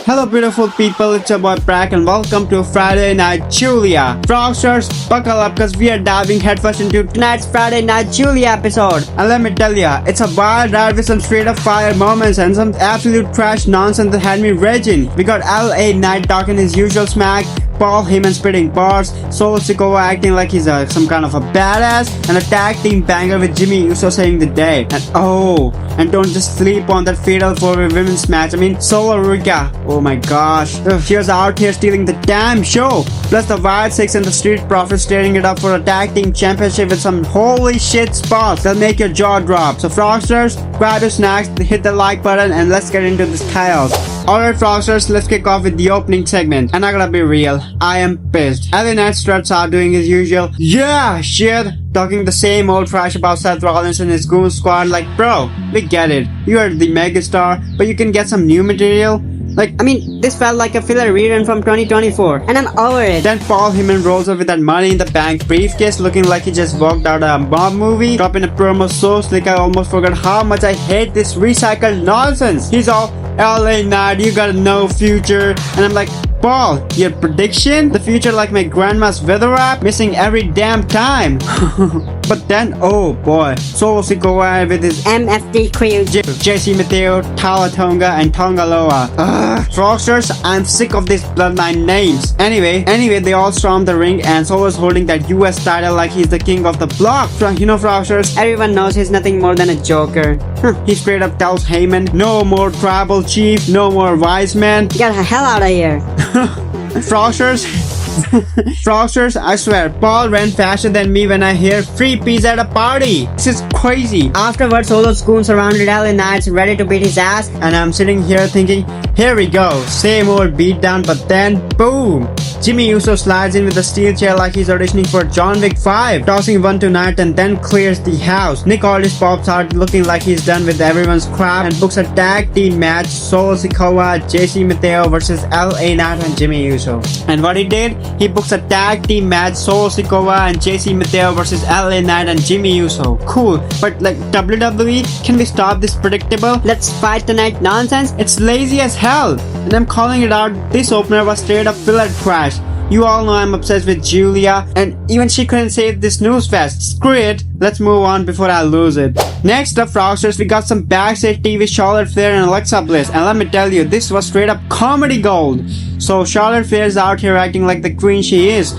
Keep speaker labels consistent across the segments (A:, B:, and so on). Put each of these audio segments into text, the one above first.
A: Hello beautiful people, it's your boy Prak and welcome to Friday Night Julia. Frogsters, buckle up cause we are diving headfirst into tonight's Friday Night Julia episode. And let me tell ya, it's a wild ride with some straight up fire moments and some absolute trash nonsense that had me raging. We got LA Knight talking his usual smack, Paul Heyman spitting bars, Solo Sikoa acting like he's some kind of a badass, and a tag team banger with Jimmy Uso saving the day. And don't just sleep on that fatal 4-way women's match. I mean, Solo Ruka. Oh my gosh. She was out here stealing the damn show. Plus the Wild Six and the Street Profits staring it up for a tag team championship with some holy shit spots that'll make your jaw drop. So Frogsters, grab your snacks, hit the like button, and let's get into this chaos. Alright Frogsters, let's kick off with the opening segment. And I gotta be real, I am pissed. LA Knight starts out doing his usual yeah shit, talking the same old trash about Seth Rollins and his goon squad. Like, bro, we get it, you are the megastar, but you can get some new material.
B: This felt like a filler rerun from 2024, and I'm over it.
A: Then Paul Heyman rolls up with that Money in the Bank briefcase looking like he just walked out of a mob movie, dropping a promo so slick I almost forgot how much I hate this recycled nonsense. He's all, LA Knight, you got no future, and I'm like, Paul, your prediction? The future like my grandma's weather app, missing every damn time. But then, oh boy, Solo Sikoa with his
B: MFD crew,
A: JC Mateo, Talatonga, and Tongaloa. Frogsters, I'm sick of these bloodline names. Anyway, they all storm the ring and Solo's holding that US title like he's the king of the block. You know, Frogsters,
B: everyone knows he's nothing more than a joker.
A: He straight up tells Heyman, no more tribal chief, no more wise man.
B: Get the hell out of here.
A: Frogsters, I swear, Paul ran faster than me when I hear free pizza at a party. This is crazy.
B: Afterwards, Solo's goon surrounded LA Knights ready to beat his ass,
A: and I'm sitting here thinking, here we go, same old beatdown, but then, boom! Jimmy Uso slides in with a steel chair like he's auditioning for John Wick 5, tossing one to Knight and then clears the house. Nick Aldis pops out looking like he's done with everyone's crap and books a tag team match, Solo Sikoa, JC Mateo versus LA Knight and Jimmy Uso. And what he did? He books a tag team match, Solo Sikoa and JC Mateo versus LA Knight and Jimmy Uso. Cool, but like WWE, can we stop this predictable
B: let's fight tonight nonsense?
A: It's lazy as hell, and I'm calling it out. This opener was straight up filler trash. You all know I'm obsessed with Julia, and even she couldn't save this snooze fest. Screw it, let's move on before I lose it. Next up, Frogsters, we got some backstage TV Charlotte Flair and Alexa Bliss, and let me tell you, this was straight up comedy gold. So Charlotte Flair's out here acting like the queen she is.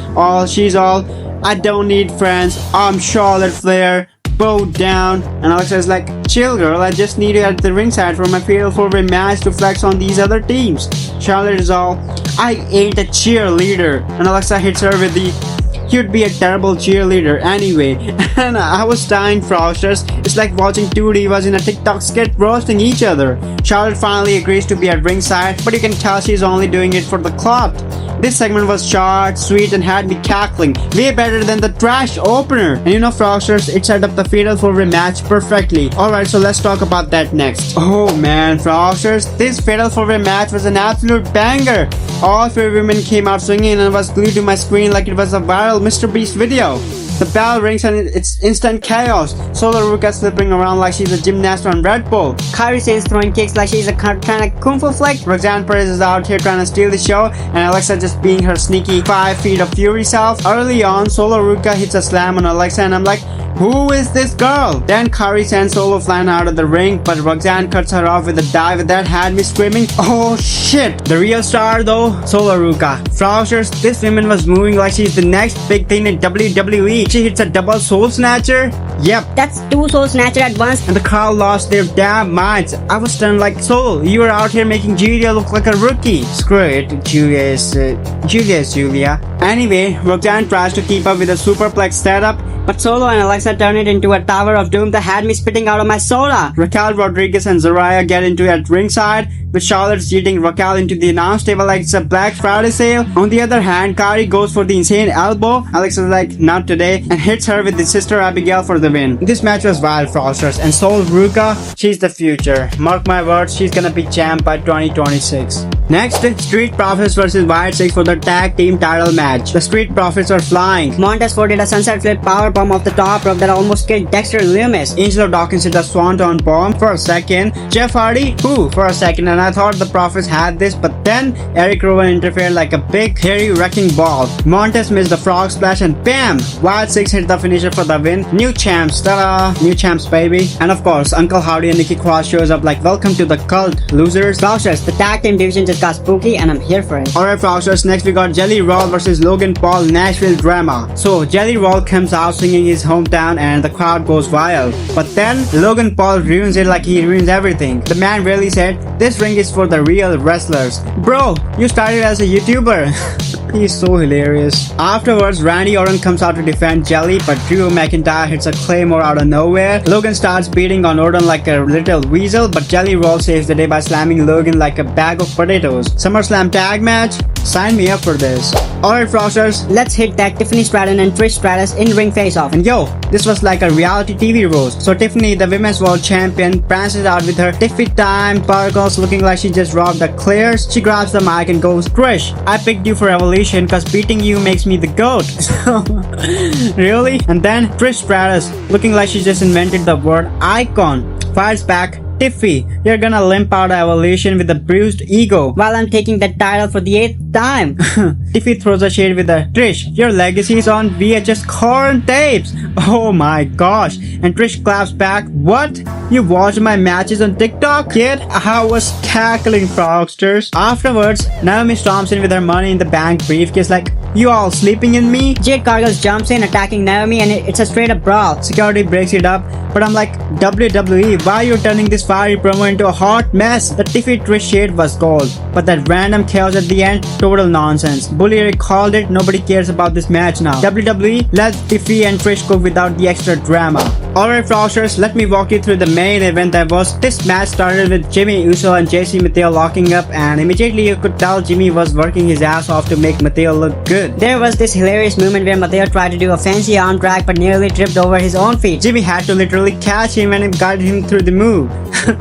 A: She's all, I don't need friends, I'm Charlotte Flair, bow down. And Alexa's like, chill girl, I just need you at the ringside for my fatal 4-way match to flex on these other teams. Charlotte is all, I ain't a cheerleader. And Alexa hits her with the, you'd be a terrible cheerleader anyway. And I was dying, Frogsters. It's like watching two divas in a TikTok skit roasting each other. Charlotte finally agrees to be at ringside, but you can tell she's only doing it for the clout. This segment was short, sweet, and had me cackling. Way better than the trash opener. And you know, Frogsters, it set up the fatal 4-way match perfectly. Alright, so let's talk about that next. Oh man, Frogsters, this fatal 4-way match was an absolute banger. All 4 women came out swinging and was glued to my screen like it was a viral Mr. Beast video. The bell rings and it's instant chaos. Solo Ruka slipping around like she's a gymnast on Red Bull.
B: Kairi Sane's throwing kicks like she's a kind of kung fu flick.
A: Roxanne Perez is out here trying to steal the show, and Alexa just being her sneaky 5 feet of fury self. Early on, Solo Ruka hits a slam on Alexa and I'm like, who is this girl? Then Kairi sends Solo flying out of the ring, but Roxanne cuts her off with a dive that had me screaming, oh shit. The real star though, Solo Ruka. Frogsters, this woman was moving like she's the next big thing in WWE. She hits a double soul snatcher. Yep,
B: that's 2 soul snatcher at once.
A: And the crowd lost their damn minds. I was stunned like, Soul, you were out here making Julia look like a rookie. Screw it, Julia is Julia. Anyway, Roxanne tries to keep up with the superplex setup,
B: but Solo and Alexa turn it into a Tower of Doom that had me spitting out of my soda.
A: Raquel Rodriguez and Zariah get into it at ringside, with Charlotte cheating Raquel into the announce table like it's a Black Friday sale. On the other hand, Kairi goes for the insane elbow. Alexa's like, not today, and hits her with the Sister Abigail for the win. This match was wild, Frogsters, and Solo Ruka, she's the future. Mark my words, she's gonna be champ by 2026. Next, Street Profits versus Wyatt 6 for the tag team title match. The Street Profits are flying.
B: Montez Ford did a sunset flip powerbomb off the top rope that almost killed Dexter Lumis.
A: Angelo Dawkins hit a swanton bomb for a second. Jeff Hardy, for a second, and I thought the Profits had this, but then Eric Rowan interfered like a big, hairy wrecking ball. Montez missed the frog splash and bam! Wyatt 6 hit the finisher for the win. New champs, ta-da! New champs, baby. And of course, Uncle Howdy and Nikki Cross shows up like, welcome to the cult, losers.
B: Froxers, the tag team division just got spooky and I'm here for it.
A: Alright, Froxers, next we got Jelly Roll versus Logan Paul Nashville drama. So, Jelly Roll comes out singing his hometown and the crowd goes wild. But then, Logan Paul ruins it like he ruins everything. The man really said, this ring is for the real wrestlers. Bro, you started as a YouTuber. He's so hilarious. Afterwards, Randy Orton comes out to defend Jelly, but Drew McIntyre hits a claymore out of nowhere. Logan starts beating on Orton like a little weasel, but Jelly Roll saves the day by slamming Logan like a bag of potatoes. SummerSlam tag match? Sign me up for this. Alright, Froxers,
B: let's hit that Tiffany Stratton and Trish Stratus in-ring face-off.
A: And yo, this was like a reality TV roast. So Tiffany, the women's world champion, prances out with her Tiffy time sparkles looking like she just robbed the Clears. She grabs the mic and goes, Trish, I picked you for Evolution cause beating you makes me the GOAT. Really? And then Trish Stratus, looking like she just invented the word icon, fires back, Tiffy, you're gonna limp out of Evolution with a bruised ego
B: while I'm taking that title for the 8th time.
A: Tiffy throws a shade with a Trish, your legacy is on VHS corn tapes. Oh my gosh. And Trish claps back, what? You watched my matches on TikTok, kid? I was cackling, Frogsters. Afterwards, Naomi storms in with her Money in the Bank briefcase like, you all sleeping in me?
B: Jade Cargill jumps in attacking Naomi and it's a straight up brawl.
A: Security breaks it up, but I'm like, WWE, why are you turning this fiery promo into a hot mess? The Tiffy Trish shade was gold, but that random chaos at the end, total nonsense. Bully Rick called it, nobody cares about this match now. WWE, let Tiffy and Trish go without the extra drama. Alright, Frosters, let me walk you through the main event that was. This match started with Jimmy Uso and JC Mateo locking up, and immediately you could tell Jimmy was working his ass off to make Mateo look good.
B: There was this hilarious moment where Mateo tried to do a fancy arm drag but nearly tripped over his own feet.
A: Jimmy had to literally catch him and guide him through the move.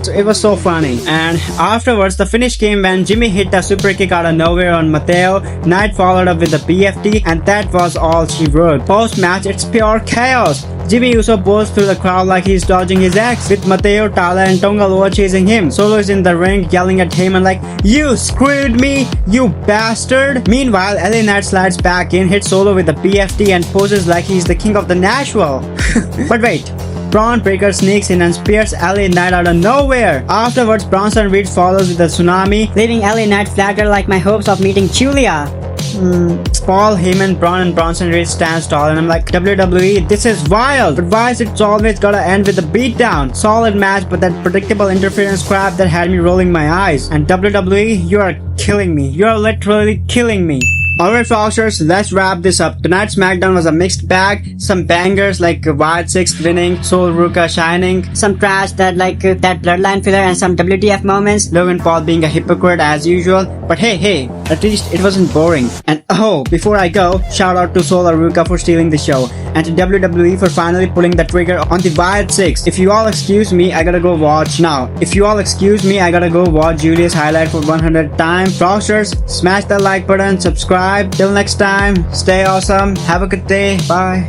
A: So it was so funny. And afterwards, the finish came when Jimmy hit a super kick out of nowhere on Mateo. Knight followed up with a BFT, and that was all she wrote. Post-match, it's pure chaos. Jimmy Uso bursts through the crowd like he's dodging his ex, with Mateo, Tala, and Tonga Loa chasing him. Solo is in the ring yelling at him and like, you screwed me, you bastard. Meanwhile, LA Knight slides back in, hits Solo with a BFT, and poses like he's the king of the Nashville. But wait. Braun Breaker sneaks in and spears LA Knight out of nowhere. Afterwards, Bronson Reed follows with a tsunami,
B: leaving LA Knight flattered like my hopes of meeting Julia.
A: Paul Heyman, Braun, and Bronson Reed stand tall, and I'm like, WWE, this is wild. But why is it always gotta end with a beatdown? Solid match, but that predictable interference crap that had me rolling my eyes. And WWE, you are killing me. You are literally killing me. Alright, Frogsters, let's wrap this up. Tonight's SmackDown was a mixed bag. Some bangers like Wyatt 6 winning, Sol Ruka shining,
B: some trash that that bloodline filler, and some WTF moments.
A: Logan Paul being a hypocrite as usual. But hey, at least it wasn't boring. And oh, before I go, shout out to Sol Ruka for stealing the show, and to WWE for finally pulling the trigger on the Wyatt 6. If you all excuse me, I gotta go watch now. Julia's highlight for 100 times. Frogsters, smash the like button, subscribe. Till next time, stay awesome. Have a good day. Bye.